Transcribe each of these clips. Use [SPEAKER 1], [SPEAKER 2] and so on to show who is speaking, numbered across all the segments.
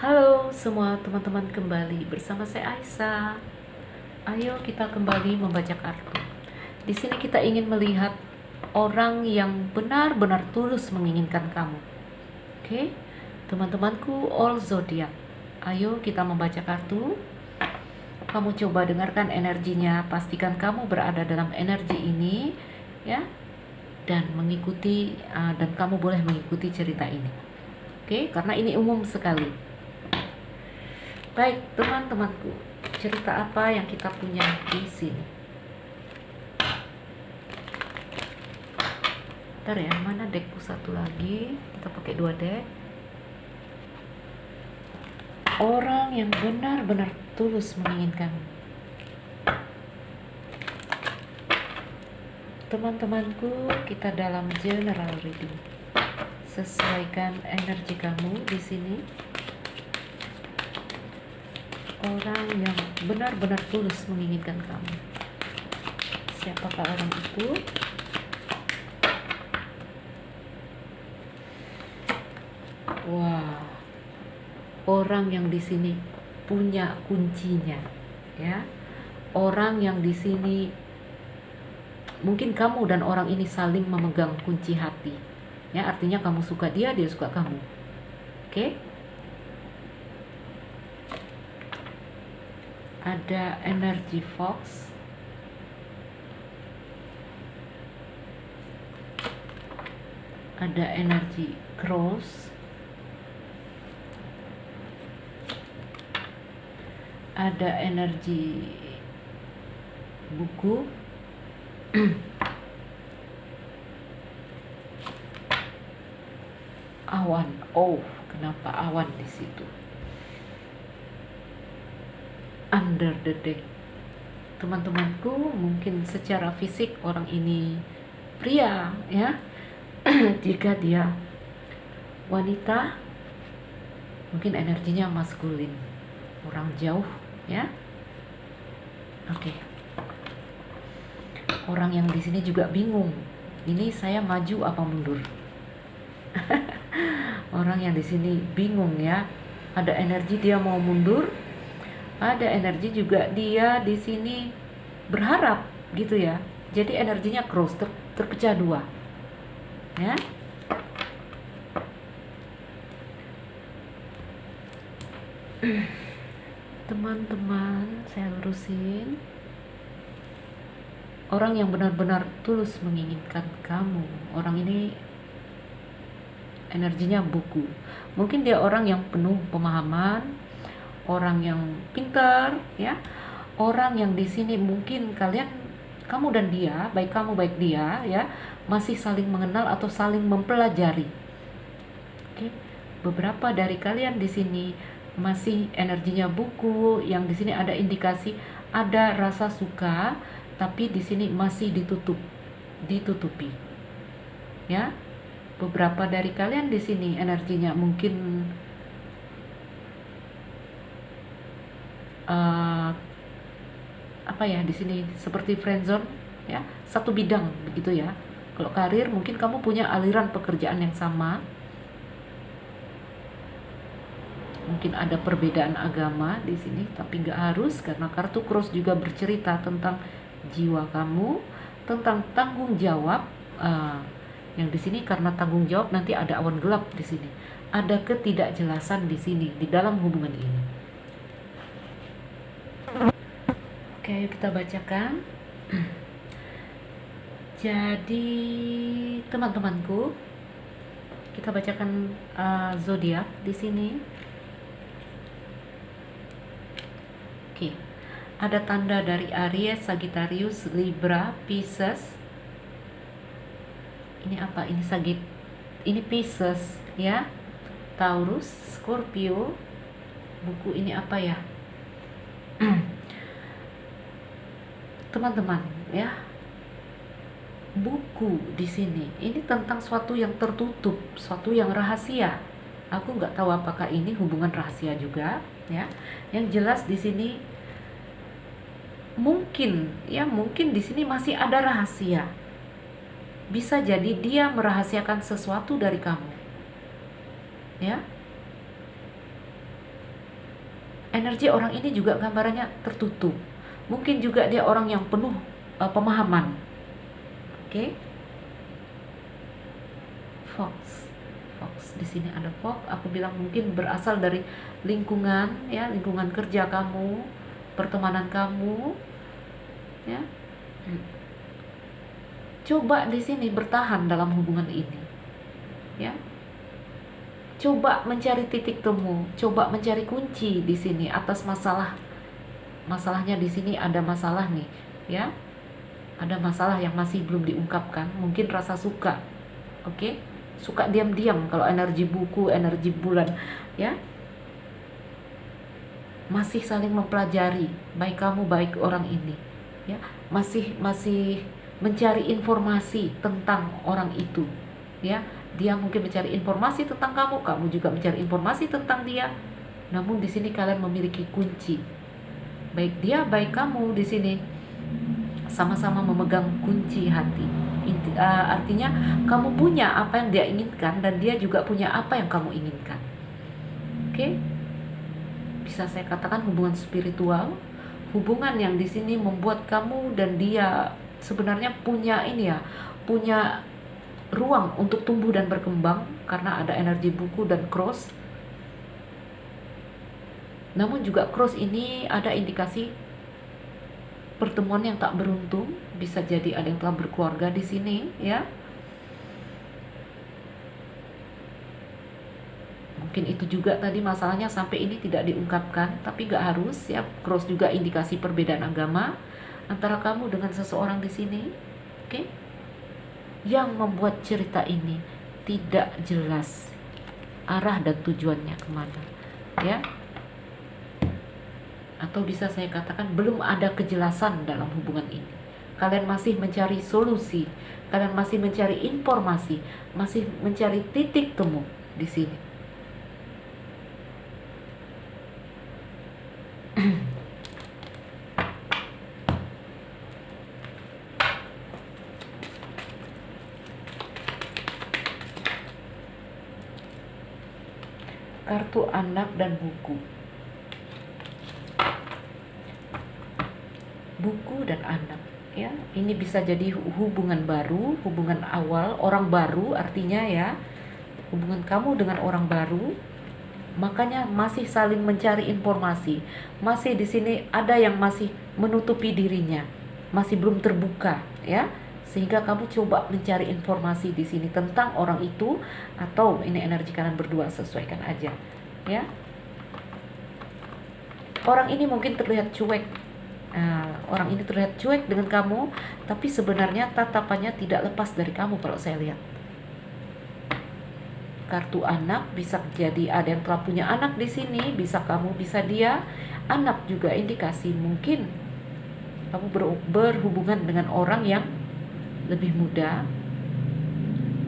[SPEAKER 1] Halo semua teman-teman, kembali bersama saya Aisyah. Ayo kita kembali membaca kartu. Di sini kita ingin melihat orang yang benar-benar tulus menginginkan kamu. Oke, teman-temanku all zodiak. Ayo kita membaca kartu. Kamu coba dengarkan energinya, pastikan kamu berada dalam energi ini, ya, dan dan kamu boleh mengikuti cerita ini. Oke, karena ini umum sekali. Baik, teman-temanku, cerita apa yang kita punya di sini? Bentar ya, mana deckku satu lagi? Kita pakai 2 deck. Orang yang benar-benar tulus menginginkan. Teman-temanku, kita dalam general reading. Sesuaikan energi kamu di sini. Orang yang benar-benar tulus menginginkan kamu. Siapakah orang itu? Wah, orang yang di sini punya kuncinya, ya. Orang yang di sini mungkin kamu dan orang ini saling memegang kunci hati, ya. Artinya kamu suka dia, dia suka kamu. Oke? Ada energi Fox, ada energi Cross, ada energi buku, awan. Oh, kenapa awan di situ? Under the deck. Teman-temanku, mungkin secara fisik orang ini pria, ya. Jika dia wanita, mungkin energinya maskulin, orang jauh, ya. Oke. Orang yang di sini juga bingung, ini saya maju apa mundur? Orang yang di sini bingung, ya. Ada energi dia mau mundur, ada energi juga dia di sini berharap, gitu ya. Jadi energinya cross, terpecah dua, ya. Teman-teman, saya lurusin. Orang yang benar-benar tulus menginginkan kamu. Orang ini energinya buku. Mungkin dia orang yang penuh pemahaman, orang yang pintar, ya. Orang yang di sini mungkin kamu dan dia, baik kamu baik dia, ya, masih saling mengenal atau saling mempelajari. Oke. Beberapa dari kalian di sini masih energinya buku, yang di sini ada indikasi ada rasa suka, tapi di sini masih ditutupi. Ya. Beberapa dari kalian di sini energinya mungkin apa ya, di sini seperti friendzone, ya, satu bidang begitu ya. Kalau karir mungkin kamu punya aliran pekerjaan yang sama, mungkin ada perbedaan agama di sini, tapi nggak harus, karena kartu cross juga bercerita tentang jiwa kamu, tentang tanggung jawab. Yang di sini karena tanggung jawab, nanti ada awan gelap di sini, ada ketidakjelasan di sini di dalam hubungan ini. Oke, ayo kita bacakan. Jadi teman-temanku, kita bacakan zodiak di sini. Oke, ada tanda dari Aries, Sagittarius, Libra, Pisces. Ini apa? Ini Pisces, ya. Taurus, Scorpio. Buku ini apa ya? Teman-teman, ya. Buku di sini ini tentang suatu yang tertutup, suatu yang rahasia. Aku nggak tahu apakah ini hubungan rahasia juga, ya. Yang jelas di sini mungkin di sini masih ada rahasia. Bisa jadi dia merahasiakan sesuatu dari kamu, ya. Energi orang ini juga gambarannya tertutup. Mungkin juga dia orang yang penuh pemahaman. Oke. Fox. Di sini ada fox. Aku bilang mungkin berasal dari lingkungan, ya, lingkungan kerja kamu, pertemanan kamu, ya. Coba di sini bertahan dalam hubungan ini, ya. Coba mencari titik temu, coba mencari kunci di sini atas masalahnya di sini ada masalah nih, ya. Ada masalah yang masih belum diungkapkan, mungkin rasa suka. Oke? Suka diam-diam kalau energi buku, energi bulan, ya. Masih saling mempelajari, baik kamu baik orang ini, ya. Masih mencari informasi tentang orang itu, ya. Dia mungkin mencari informasi tentang kamu, kamu juga mencari informasi tentang dia. Namun di sini kalian memiliki kunci. Baik dia, baik kamu di sini sama-sama memegang kunci hati. Artinya kamu punya apa yang dia inginkan dan dia juga punya apa yang kamu inginkan. Oke? Bisa saya katakan hubungan spiritual, hubungan yang di sini membuat kamu dan dia sebenarnya punya punya ruang untuk tumbuh dan berkembang karena ada energi buku dan cross. Namun juga cross ini ada indikasi pertemuan yang tak beruntung, bisa jadi ada yang telah berkeluarga di sini, ya. Mungkin itu juga tadi masalahnya sampai ini tidak diungkapkan, tapi gak harus, ya. Cross juga indikasi perbedaan agama antara kamu dengan seseorang di sini, oke? Yang membuat cerita ini tidak jelas arah dan tujuannya kemana, ya. Atau bisa saya katakan belum ada kejelasan dalam hubungan ini. Kalian masih mencari solusi, kalian masih mencari informasi, masih mencari titik temu di sini. Kartu anak dan buku. Buku dan anak, ya. Ini bisa jadi hubungan baru, hubungan awal, orang baru artinya, ya. Hubungan kamu dengan orang baru. Makanya masih saling mencari informasi. Masih di sini ada yang masih menutupi dirinya, masih belum terbuka, ya. Sehingga kamu coba mencari informasi di sini tentang orang itu, atau ini energi kalian berdua, sesuaikan aja, ya. Orang ini mungkin terlihat cuek. Orang ini terlihat cuek dengan kamu, tapi sebenarnya tatapannya tidak lepas dari kamu kalau saya lihat. Kartu anak bisa jadi ada yang telah punya anak di sini, bisa kamu, bisa dia. Anak juga indikasi mungkin kamu berhubungan dengan orang yang lebih muda,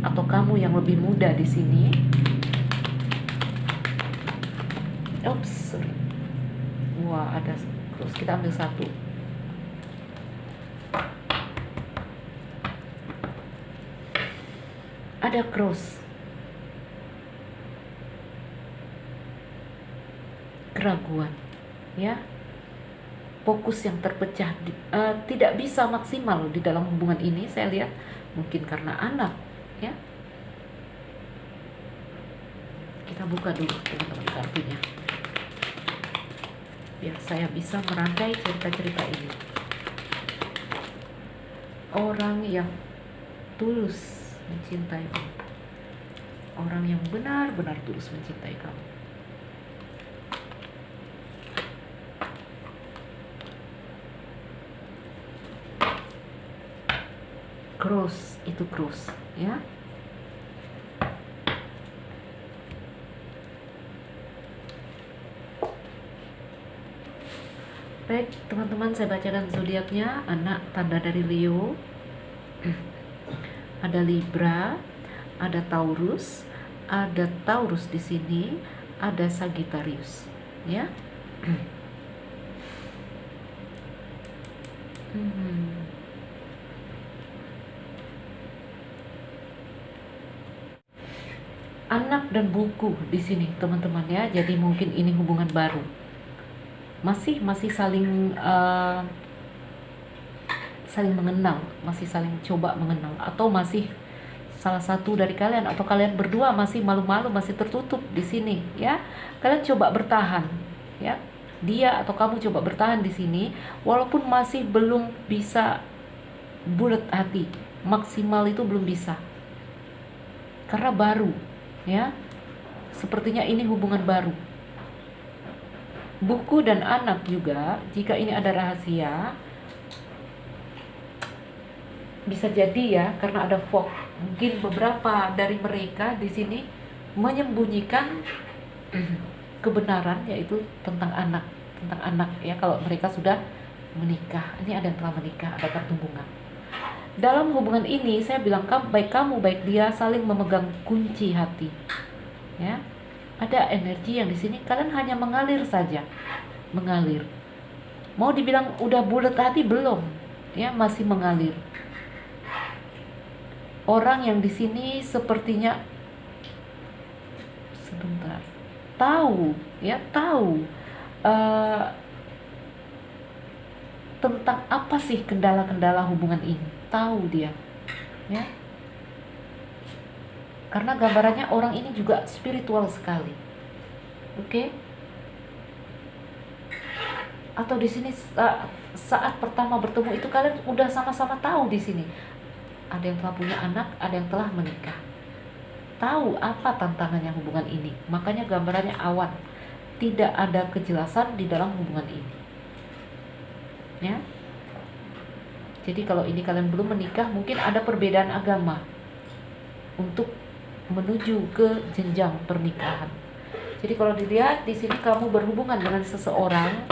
[SPEAKER 1] atau kamu yang lebih muda di sini. Sorry. Wah, ada terus, kita ambil satu. Ada cross. Keraguan, ya. Fokus yang terpecah, tidak bisa maksimal di dalam hubungan ini, saya lihat mungkin karena anak, ya. Kita buka dulu teman-teman kartunya biar saya bisa merangkai cerita-cerita ini. Orang yang tulus mencintai kamu, orang yang benar-benar tulus mencintai kamu. Cross, itu cross, ya. Baik, teman-teman, saya bacakan zodiaknya. Anak tanda dari Leo, ada Libra, ada Taurus di sini, ada Sagittarius, ya. Anak dan buku di sini, teman-teman, ya. Jadi mungkin ini hubungan baru. masih saling saling mengenal, masih saling coba mengenal, atau masih salah satu dari kalian atau kalian berdua masih malu-malu, masih tertutup di sini, ya. Kalian coba bertahan, ya. Dia atau kamu coba bertahan di sini walaupun masih belum bisa bulat hati, maksimal itu belum bisa. Karena baru, ya. Sepertinya ini hubungan baru. Buku dan anak juga, jika ini ada rahasia, bisa jadi ya, karena ada fog. Mungkin beberapa dari mereka di sini menyembunyikan kebenaran, yaitu tentang anak ya. Kalau mereka sudah menikah, ini ada yang telah menikah, ada kartu bunga. Dalam hubungan ini saya bilang, baik kamu baik dia saling memegang kunci hati, ya. Ada energi yang di sini kalian hanya mengalir saja, mengalir. Mau dibilang udah bulat hati belum, ya, masih mengalir. Orang yang di sini sepertinya sebentar tahu tentang apa sih kendala-kendala hubungan ini, tahu dia, ya. Karena gambarannya orang ini juga spiritual sekali, oke? Atau di sini saat pertama bertemu itu kalian udah sama-sama tahu di sini. Ada yang telah punya anak, ada yang telah menikah. Tahu apa tantangannya hubungan ini. Makanya gambarannya awan. Tidak ada kejelasan di dalam hubungan ini, ya. Jadi kalau ini kalian belum menikah, mungkin ada perbedaan agama untuk menuju ke jenjang pernikahan. Jadi kalau dilihat di sini kamu berhubungan dengan seseorang,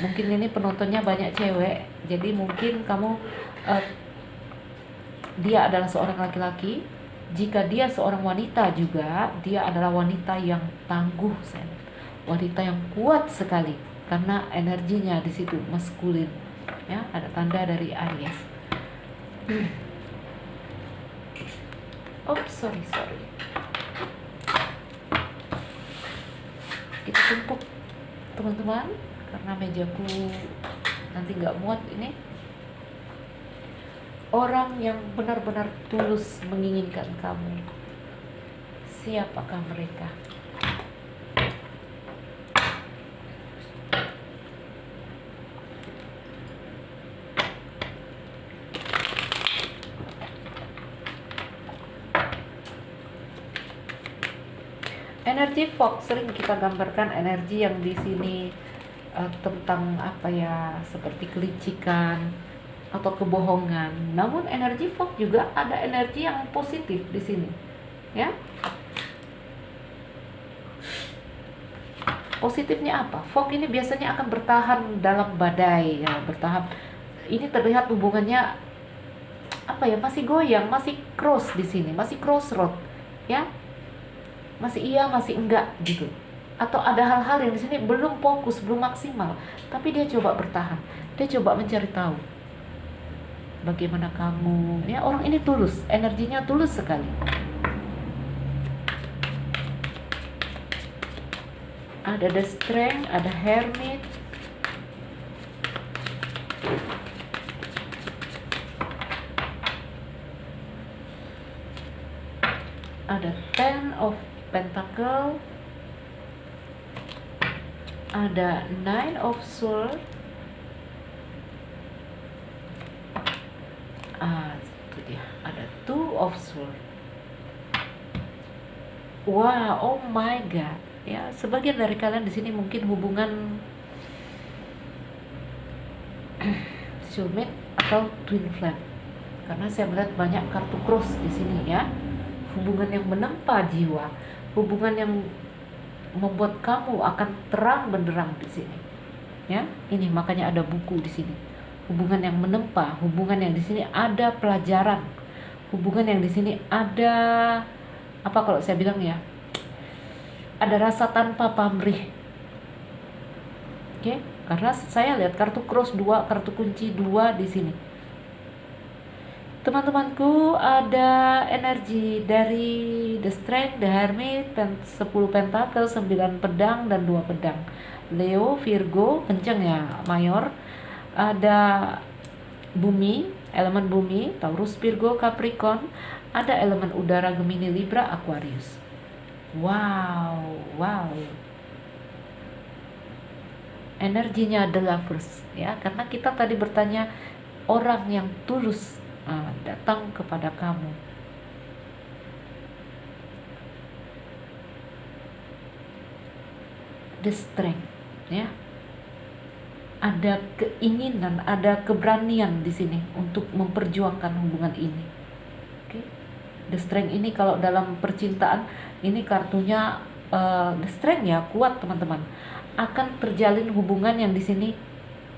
[SPEAKER 1] mungkin ini penontonnya banyak cewek. Jadi mungkin kamu dia adalah seorang laki-laki. Jika dia seorang wanita juga, dia adalah wanita yang tangguh, wanita yang kuat sekali, karena energinya di situ maskulin, ya. Ada tanda dari Aries. Sorry. Kita tumpuk, teman-teman, karena mejaku nanti nggak muat ini. Orang yang benar-benar tulus menginginkan kamu, siapakah mereka? Energi fog sering kita gambarkan energi yang di sini tentang apa ya, seperti kelicikan atau kebohongan. Namun energi fog juga ada energi yang positif di sini, ya. Positifnya apa? Fog ini biasanya akan bertahan dalam badai, ya, bertahan. Ini terlihat hubungannya apa ya, masih goyang, masih cross di sini, masih crossroad, ya. Masih iya, masih enggak gitu. Atau ada hal-hal yang di sini belum fokus, belum maksimal, tapi dia coba bertahan. Dia coba mencari tahu bagaimana kamu, ya. Orang ini tulus, energinya tulus sekali. Ada the strength, ada hermit, ada ten of pentacle, ada nine of sword, itu dia, ada two of sword. Wow, oh my god, ya. Sebagian dari kalian di sini mungkin hubungan soulmate atau twin flame, karena saya melihat banyak kartu cross di sini, ya. Hubungan yang menempa jiwa, hubungan yang membuat kamu akan terang benderang di sini, ya. Ini makanya ada buku di sini. Hubungan yang menempa, hubungan yang di sini ada pelajaran, hubungan yang di sini ada apa, kalau saya bilang ya, ada rasa tanpa pamrih, oke. Karena saya lihat kartu cross 2, kartu kunci 2 di sini. Teman-temanku, ada energi dari The Strength, The Hermit, 10 pentakel, 9 pedang, dan 2 pedang. Leo, Virgo, kenceng ya, Mayor. Ada bumi, elemen bumi, Taurus, Virgo, Capricorn. Ada elemen udara, Gemini, Libra, Aquarius. Wow. Energinya The Lovers ya, karena kita tadi bertanya orang yang tulus datang kepada kamu. The Strength ya, ada keinginan, ada keberanian di sini untuk memperjuangkan hubungan ini. Oke. The Strength ini kalau dalam percintaan ini kartunya The Strength ya, kuat teman-teman. Akan terjalin hubungan yang di sini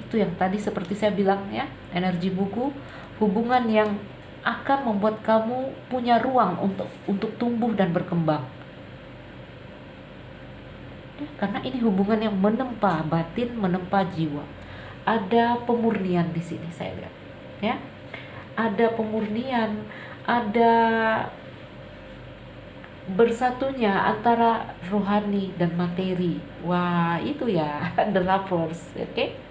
[SPEAKER 1] itu yang tadi seperti saya bilang ya, energi buku, hubungan yang akan membuat kamu punya ruang untuk tumbuh dan berkembang. Ya, karena ini hubungan yang menempa batin, menempa jiwa. Ada pemurnian di sini saya lihat ya. Ada pemurnian, ada bersatunya antara rohani dan materi. Wah, itu ya The Lovers, oke?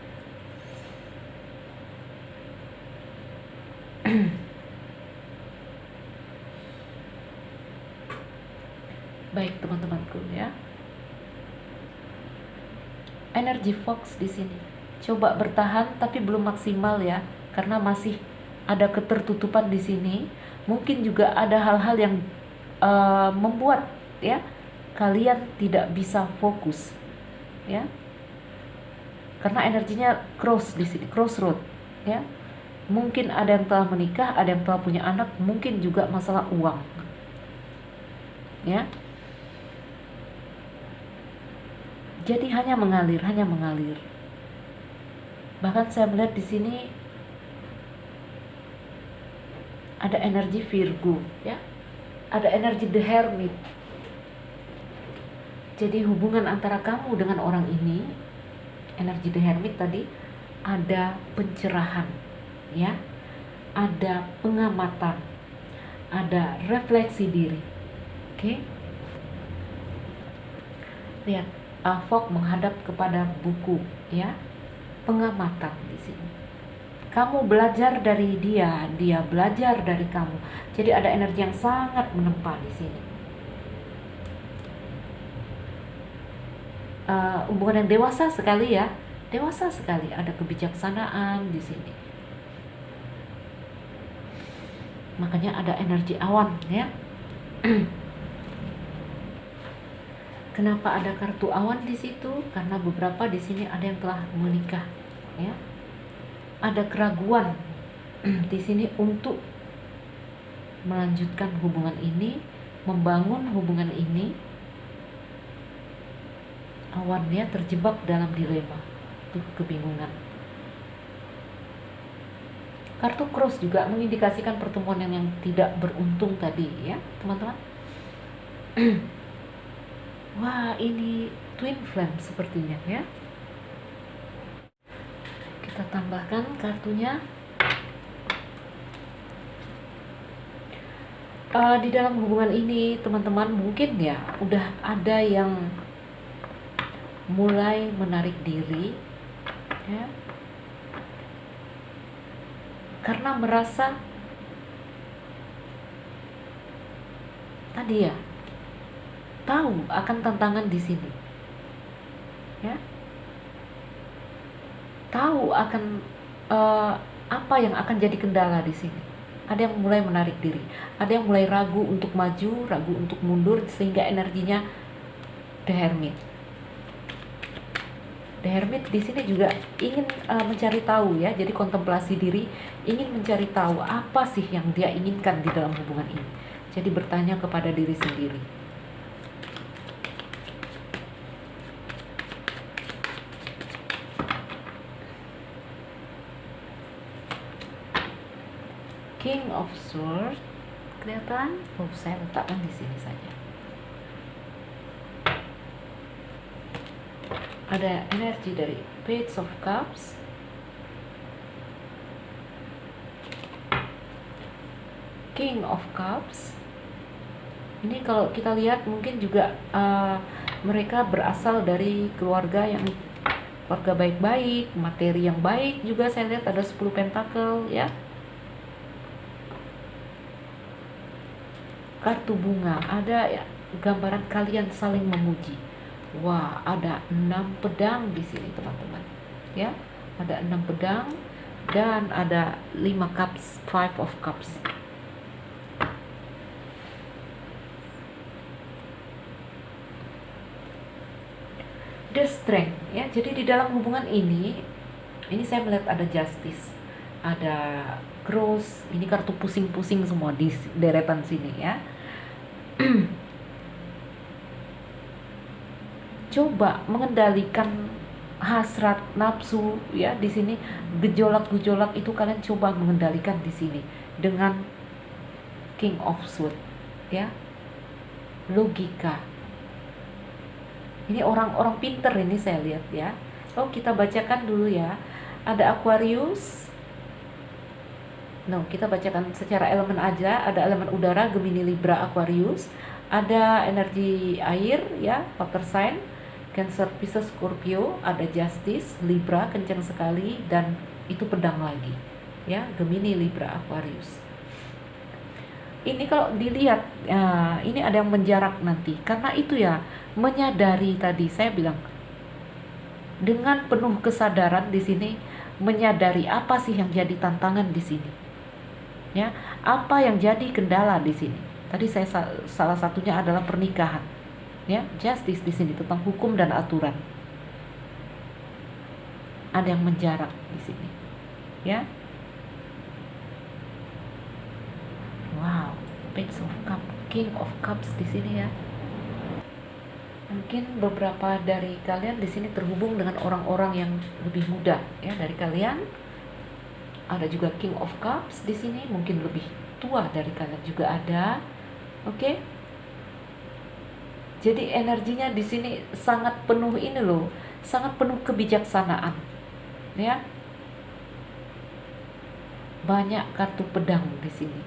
[SPEAKER 1] Baik teman-temanku ya. Energi Fox di sini. Coba bertahan tapi belum maksimal ya, karena masih ada ketertutupan di sini. Mungkin juga ada hal-hal yang membuat ya kalian tidak bisa fokus ya, karena energinya cross di sini, crossroad ya. Mungkin ada yang telah menikah, ada yang telah punya anak, mungkin juga masalah uang ya. Jadi hanya mengalir. Bahkan saya melihat di sini ada energi Virgo ya. Ada energi The Hermit. Jadi hubungan antara kamu dengan orang ini, energi The Hermit tadi, ada pencerahan ya, ada pengamatan, ada refleksi diri. Oke. Lihat, Fog menghadap kepada buku ya, pengamatan di sini. Kamu belajar dari dia belajar dari kamu. Jadi ada energi yang sangat menempa di sini. Hubungan yang dewasa sekali ya, ada kebijaksanaan di sini. Makanya ada energi awan ya. Kenapa ada kartu awan di situ? Karena beberapa di sini ada yang telah menikah ya. Ada keraguan di sini untuk melanjutkan hubungan ini, membangun hubungan ini. Awannya terjebak dalam dilema, tuh kebingungan. Kartu cross juga mengindikasikan pertemuan yang tidak beruntung tadi ya, teman-teman. Wah, ini twin flame sepertinya ya. Kita tambahkan kartunya. Di dalam hubungan ini teman-teman mungkin ya udah ada yang mulai menarik diri ya, karena merasa tadi ya tahu akan tantangan di sini ya, tahu akan apa yang akan jadi kendala di sini. Ada yang mulai menarik diri, ada yang mulai ragu untuk maju, ragu untuk mundur, sehingga energinya The Hermit. The Hermit di sini juga ingin mencari tahu ya, jadi kontemplasi diri, ingin mencari tahu apa sih yang dia inginkan di dalam hubungan ini. Jadi bertanya kepada diri sendiri. King of Swords, kelihatan? Oh, saya letakkan di sini saja. Ada energi dari Page of Cups, King of Cups. Ini kalau kita lihat mungkin juga mereka berasal dari keluarga baik-baik, materi yang baik juga. Saya lihat ada 10 pentakel ya. Kartu bunga, ada ya, gambaran kalian saling memuji. Wah, ada 6 pedang di sini teman-teman. Ya, ada 6 pedang dan ada 5 cups, 5 of cups. The strength ya. Jadi di dalam hubungan ini saya melihat ada justice, ada cross. Ini kartu pusing-pusing semua di deretan sini ya. Coba mengendalikan hasrat nafsu ya di sini, gejolak-gejolak itu kalian coba mengendalikan di sini dengan King of Swords ya. Logika. Ini orang-orang pinter ini saya lihat ya. Oh, kita bacakan dulu ya. Ada Aquarius. No, kita bacakan secara elemen aja. Ada elemen udara, Gemini, Libra, Aquarius. Ada energi air ya, water sign, Cancer, Pisces, Scorpio. Ada Justice, Libra, kencang sekali, dan itu pedang lagi ya, Gemini, Libra, Aquarius. Ini kalau dilihat ini ada yang menjarak nanti, karena itu ya, menyadari tadi saya bilang dengan penuh kesadaran di sini, menyadari apa sih yang jadi tantangan di sini ya, apa yang jadi kendala di sini. Tadi saya salah satunya adalah pernikahan ya, justice di sini tentang hukum dan aturan. Ada yang menjarak di sini ya. Wow, Page of Cups, King of Cups di sini ya. Mungkin beberapa dari kalian di sini terhubung dengan orang-orang yang lebih muda ya dari kalian. Ada juga King of Cups di sini, mungkin lebih tua dari kalian juga ada. Oke. Jadi energinya di sini sangat penuh ini loh, sangat penuh kebijaksanaan. Ya. Banyak kartu pedang di sini.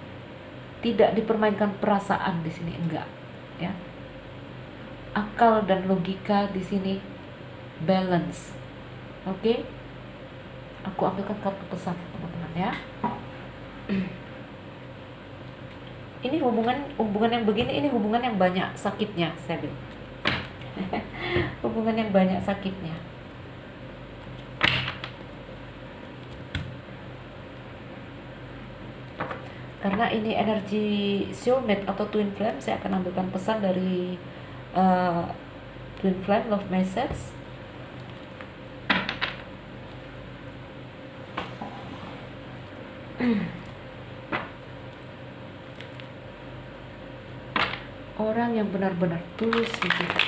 [SPEAKER 1] Tidak dipermainkan perasaan di sini, enggak ya. Akal dan logika di sini balance. Oke. Aku ambilkan kartu pesan teman-teman ya. Ini hubungan yang begini, ini hubungan yang banyak sakitnya, saya bilang. Hubungan yang banyak sakitnya. Karena ini energi soulmate atau twin flame, saya akan ambilkan pesan dari twin flame love message. Orang yang benar-benar tulus mencintai.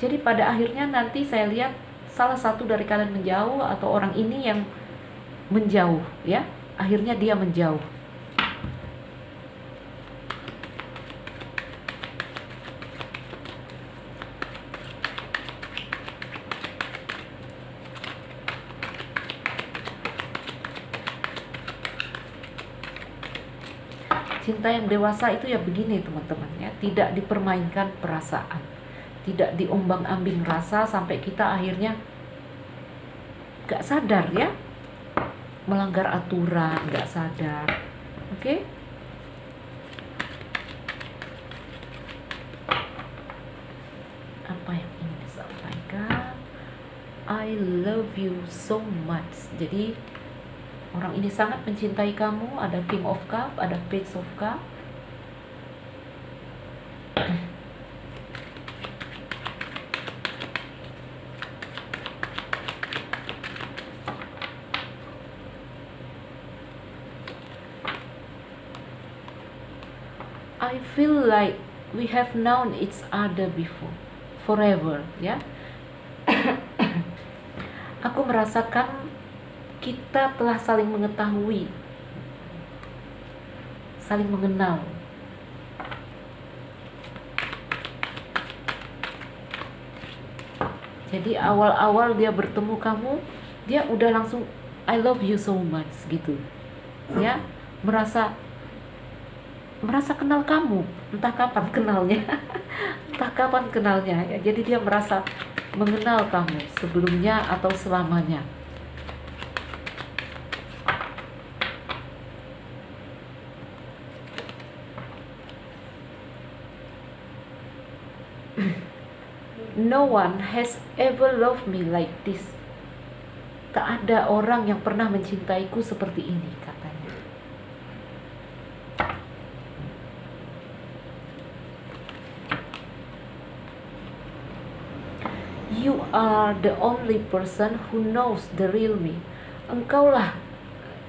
[SPEAKER 1] Jadi pada akhirnya nanti saya lihat salah satu dari kalian menjauh, atau orang ini yang menjauh ya. Akhirnya dia menjauh. Cinta yang dewasa itu ya begini teman-teman ya, tidak dipermainkan perasaan, tidak diombang-ambing rasa sampai kita akhirnya gak sadar ya, melanggar aturan, gak sadar. Oke? Apa yang ingin disampaikan? I love you so much. Jadi orang ini sangat mencintai kamu. Ada King of Cup, ada Page of Cup. I feel like we have known each other before, forever, ya. Aku merasakan kita telah saling mengetahui, saling mengenal. Jadi awal-awal dia bertemu kamu, dia udah langsung I love you so much gitu, ya. merasa merasa kenal kamu, entah kapan kenalnya, entah kapan kenalnya ya. Jadi dia merasa mengenal kamu sebelumnya atau selamanya. No one has ever loved me like this. Tak ada orang yang pernah mencintaiku seperti ini, katanya. You are the only person who knows the real me. Engkaulah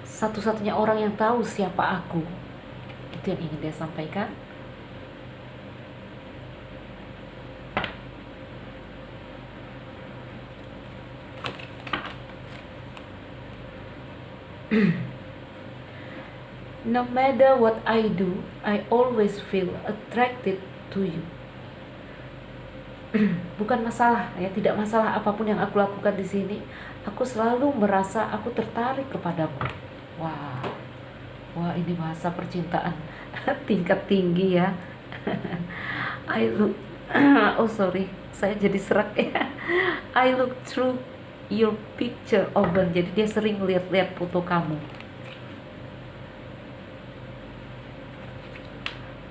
[SPEAKER 1] satu-satunya orang yang tahu siapa aku. Itu yang ingin dia sampaikan. No matter what I do, I always feel attracted to you. Bukan masalah ya, tidak masalah apapun yang aku lakukan di sini, aku selalu merasa aku tertarik kepadamu. Wah, ini bahasa percintaan tingkat tinggi ya. I look, oh sorry, saya jadi serak ya. I look through your picture often. Jadi dia sering lihat-lihat foto kamu.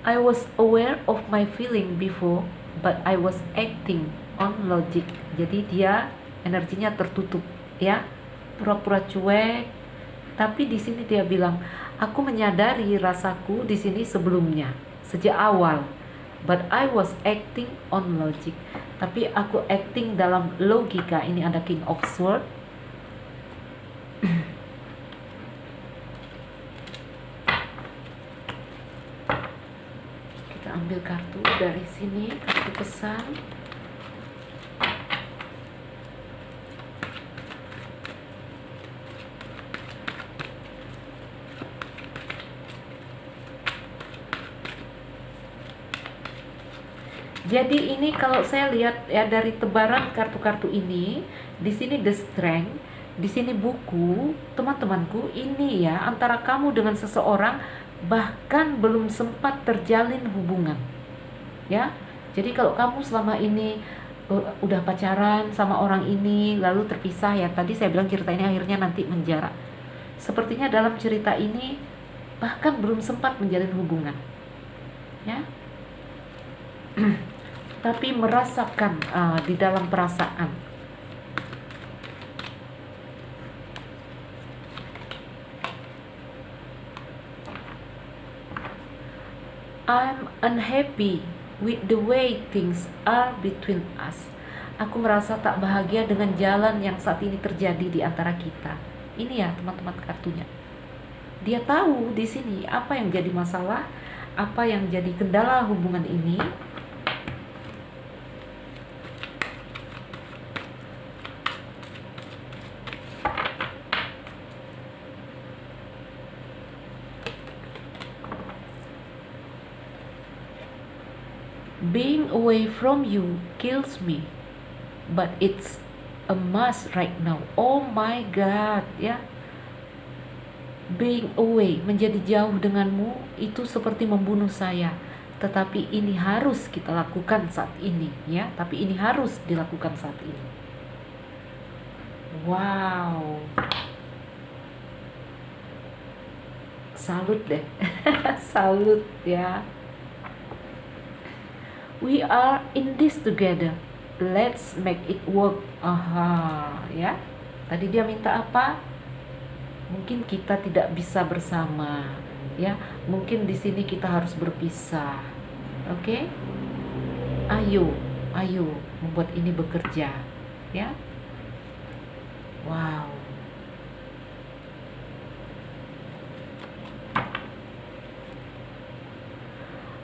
[SPEAKER 1] I was aware of my feeling before, but I was acting on logic. Jadi dia energinya tertutup ya, pura-pura cuek. Tapi di sini dia bilang, aku menyadari rasaku di sini sebelumnya, sejak awal. But I was acting on logic. Tapi aku acting dalam logika. Ini ada King of Swords. Kita ambil kartu dari sini, kartu pesan. Jadi ini kalau saya lihat ya dari tebaran kartu-kartu ini, di sini the strength, di sini buku, teman-temanku, ini ya antara kamu dengan seseorang bahkan belum sempat terjalin hubungan. Ya. Jadi kalau kamu selama ini udah pacaran sama orang ini lalu terpisah ya, tadi saya bilang cerita ini akhirnya nanti menjarak. Sepertinya dalam cerita ini bahkan belum sempat menjalin hubungan. Ya. Tapi merasakan di dalam perasaan. I'm unhappy with the way things are between us. Aku merasa tak bahagia dengan jalan yang saat ini terjadi di antara kita. Ini ya teman-teman kartunya. Dia tahu di sini apa yang jadi masalah, apa yang jadi kendala hubungan ini. Being away from you kills me, but it's a must right now. Oh my God, ya. Being away, menjadi jauh denganmu, itu seperti membunuh saya. Tetapi ini harus kita lakukan saat ini, ya. Tapi ini harus dilakukan saat ini. Wow. Salut deh. Salut ya. We are in this together. Let's make it work. Aha, ya. Tadi dia minta apa? Mungkin kita tidak bisa bersama, ya. Mungkin di sini kita harus berpisah. Oke? Ayo membuat ini bekerja, ya. Wow.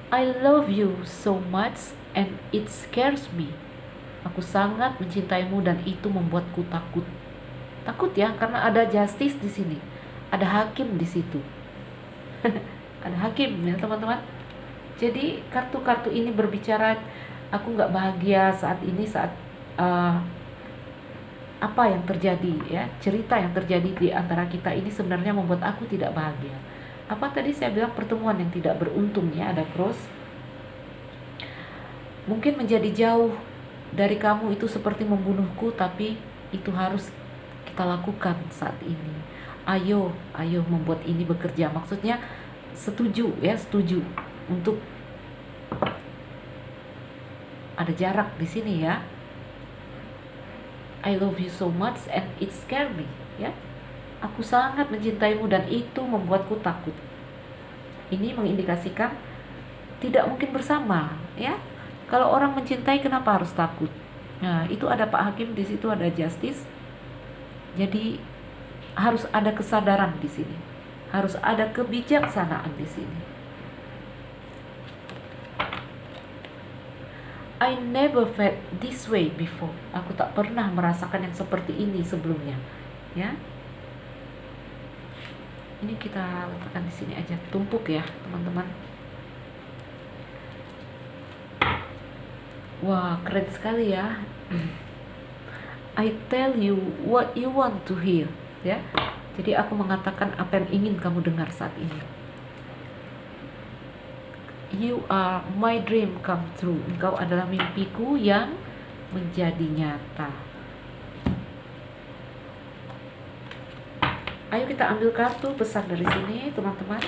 [SPEAKER 1] I love you so much and it scares me. Aku sangat mencintaimu dan itu membuatku takut. Takut ya, karena ada justice di sini. Ada hakim di situ. Ada hakim ya teman-teman. Jadi kartu-kartu ini berbicara, aku nggak bahagia saat ini, saat apa yang terjadi ya, cerita yang terjadi di antara kita ini sebenarnya membuat aku tidak bahagia. Apa tadi saya bilang, pertemuan yang tidak beruntung ya, ada cross. Mungkin menjadi jauh dari kamu itu seperti membunuhku, tapi itu harus kita lakukan saat ini. Ayo membuat ini bekerja. Maksudnya setuju ya, setuju untuk ada jarak di sini ya. I love you so much and it scare me ya. Aku sangat mencintaimu dan itu membuatku takut. Ini mengindikasikan tidak mungkin bersama ya. Kalau orang mencintai kenapa harus takut? Nah, itu ada Pak Hakim di situ, ada justice. Jadi harus ada kesadaran di sini. Harus ada kebijaksanaan di sini. I never felt this way before. Aku tak pernah merasakan yang seperti ini sebelumnya. Ya. Ini kita letakkan di sini aja, tumpuk ya, teman-teman. Wah, keren sekali ya. I tell you what you want to hear, ya. Jadi aku mengatakan apa yang ingin kamu dengar saat ini. You are my dream come true. Engkau adalah mimpiku yang menjadi nyata. Ayo kita ambil kartu besar dari sini, teman-teman.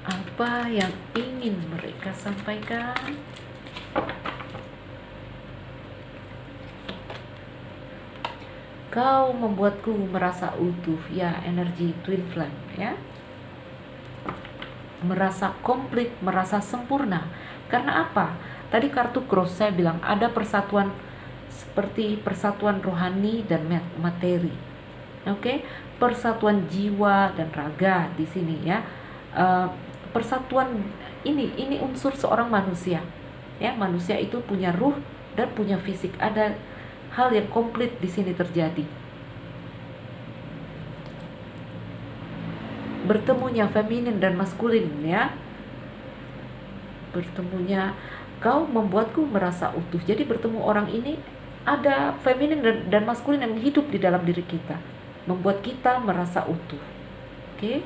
[SPEAKER 1] Apa yang ingin mereka sampaikan? Kau membuatku merasa utuh, ya, energi twin flame, ya. Merasa komplit, merasa sempurna. Karena apa? Tadi kartu cross saya bilang ada persatuan, seperti persatuan rohani dan materi. Oke, persatuan jiwa dan raga di sini ya. Persatuan ini unsur seorang manusia. Ya, manusia itu punya ruh dan punya fisik. Ada hal yang komplit di sini terjadi. Bertemunya feminin dan maskulin ya. Bertemunya, kau membuatku merasa utuh. Jadi bertemu orang ini ada feminin dan maskulin yang hidup di dalam diri kita, membuat kita merasa utuh. Oke.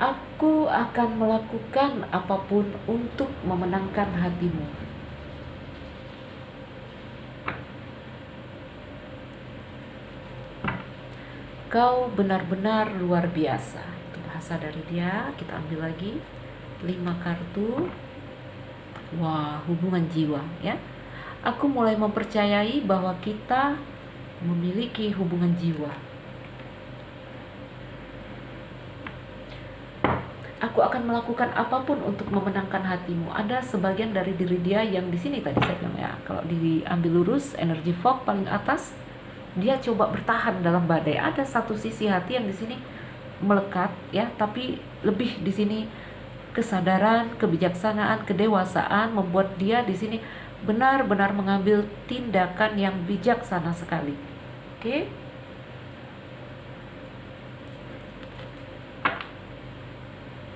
[SPEAKER 1] Aku akan melakukan apapun untuk memenangkan hatimu. Kau benar-benar luar biasa. Itu bahasa dari dia. Kita ambil lagi 5 kartu. Wah, hubungan jiwa ya. Aku mulai mempercayai bahwa kita memiliki hubungan jiwa. Aku akan melakukan apapun untuk memenangkan hatimu. Ada sebagian dari diri dia yang di sini tadi saya bilang ya. Kalau diambil lurus, energi fog paling atas, dia coba bertahan dalam badai. Ada satu sisi hati yang di sini melekat ya, tapi lebih di sini kesadaran, kebijaksanaan, kedewasaan membuat dia di sini benar-benar mengambil tindakan yang bijaksana sekali. Oke.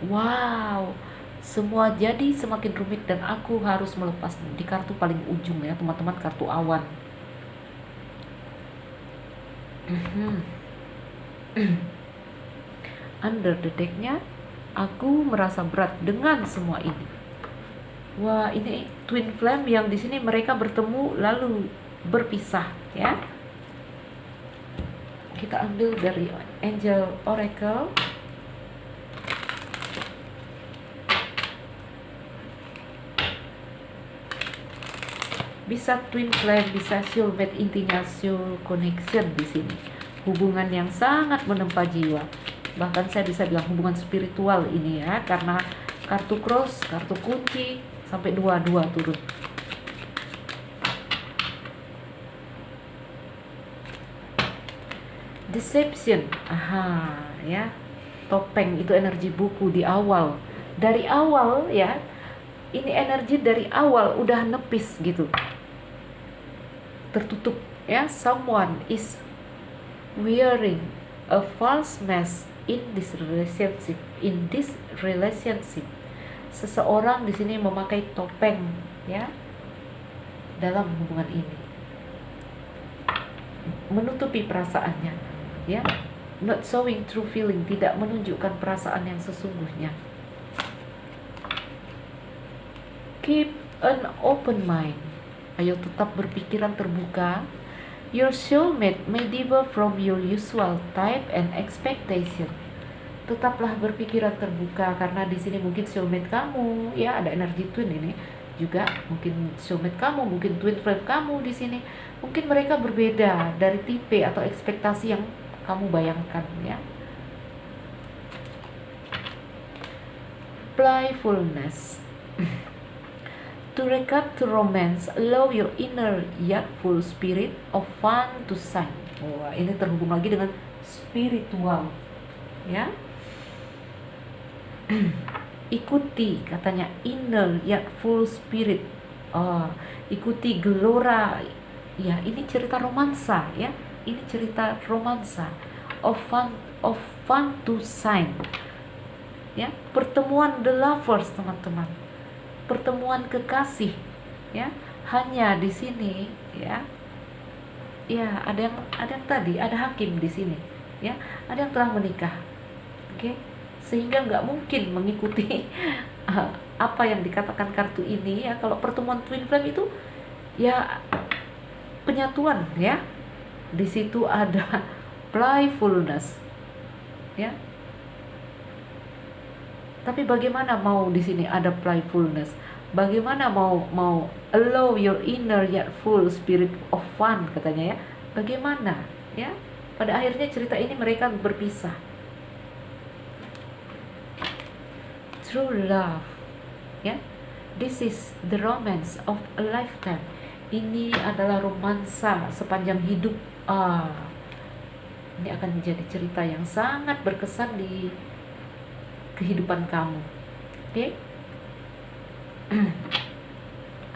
[SPEAKER 1] Wow, semua jadi semakin rumit dan aku harus melepas. Di kartu paling ujung ya teman-teman, kartu awan. Under the deck-nya, aku merasa berat dengan semua ini. Wah, ini twin flame yang di sini mereka bertemu lalu berpisah ya. Kita ambil dari Angel Oracle. Bisa twin flame, bisa soulmate, intinya soul connection di sini. Hubungan yang sangat menempa jiwa. Bahkan saya bisa bilang hubungan spiritual ini ya, karena kartu cross, kartu kunci sampai 2 turun. Deception. Aha, ya. Topeng itu energi buku di awal. Dari awal ya. Ini energi dari awal udah nepis gitu. Tertutup ya. Someone is wearing a false mask in this relationship. Seseorang di sini memakai topeng, ya, dalam hubungan ini, menutupi perasaannya, ya, not showing true feeling, tidak menunjukkan perasaan yang sesungguhnya. Keep an open mind, ayo tetap berpikiran terbuka. Your soulmate may differ from your usual type and expectation. Tetaplah berpikiran terbuka, karena di sini mungkin soulmate kamu, ya, ada energi twin ini juga, mungkin soulmate kamu, mungkin twin flame kamu di sini, mungkin mereka berbeda dari tipe atau ekspektasi yang kamu bayangkan, ya. Playfulness. To recap to romance, allow your inner yet full spirit of fun to shine. Wah, ini terhubung lagi dengan spiritual, ya. Ikuti, katanya, inner yet full spirit. Ikuti gelora, ya. Ini cerita romansa, ya. Ini cerita romansa of fun to shine, ya. Pertemuan the lovers, teman-teman. Pertemuan kekasih, ya. Hanya di sini, ya. Ya, ada yang tadi, ada hakim di sini, ya. Ada yang telah menikah. Oke. Sehingga nggak mungkin mengikuti apa yang dikatakan kartu ini, ya. Kalau pertemuan twin flame itu, ya, penyatuan, ya. Di situ ada playfulness, ya. Tapi bagaimana mau di sini ada playfulness? Bagaimana mau allow your inner yet full spirit of fun, katanya, ya? Bagaimana, ya? Pada akhirnya cerita ini mereka berpisah. True love, ya. This is the romance of a lifetime. Ini adalah romansa sepanjang hidup. Ini akan menjadi cerita yang sangat berkesan di kehidupan kamu. Oke.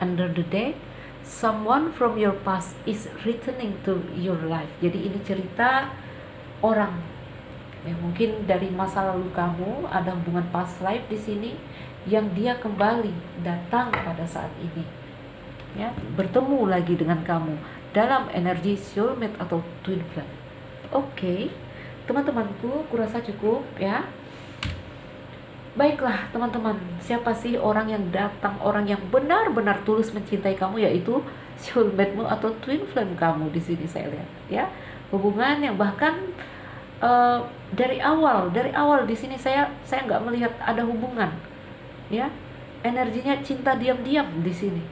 [SPEAKER 1] Under the deck, someone from your past is returning to your life. Jadi ini cerita orang yang mungkin dari masa lalu kamu, ada hubungan past life di sini yang dia kembali datang pada saat ini, ya, bertemu lagi dengan kamu dalam energi soulmate atau twin flame. Oke, teman-temanku, kurasa cukup, ya. Baiklah, teman-teman, siapa sih orang yang datang, orang yang benar-benar tulus mencintai kamu, yaitu soulmate-mu atau twin flame kamu di sini saya lihat, ya. Hubungan yang bahkan dari awal di sini saya nggak melihat ada hubungan, ya. Energinya cinta diam-diam di sini.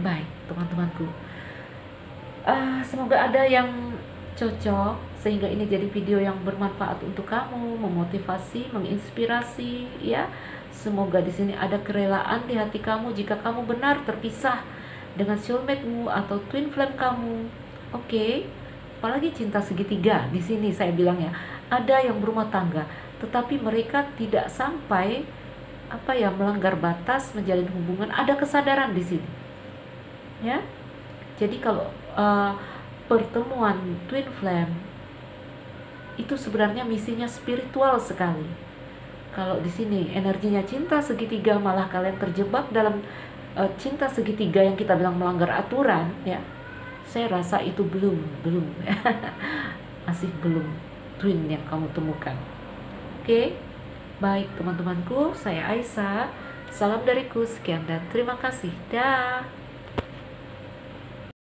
[SPEAKER 1] Baik, teman-temanku, semoga ada yang cocok sehingga ini jadi video yang bermanfaat untuk kamu, memotivasi, menginspirasi, ya. Semoga di sini ada kerelaan di hati kamu jika kamu benar terpisah dengan soulmate-mu atau twin flame kamu. Oke. Apalagi cinta segitiga di sini saya bilang, ya. Ada yang berumah tangga, tetapi mereka tidak sampai melanggar batas menjalin hubungan. Ada kesadaran di sini, ya. Jadi kalau pertemuan twin flame itu sebenarnya misinya spiritual sekali. Kalau di sini energinya cinta segitiga, malah kalian terjebak dalam cinta segitiga yang kita bilang melanggar aturan, ya. Saya rasa itu belum masih belum twin yang kamu temukan. Oke. Baik, teman-temanku, saya Aisyah. Salam dariku, sekian dan terima kasih. Dah.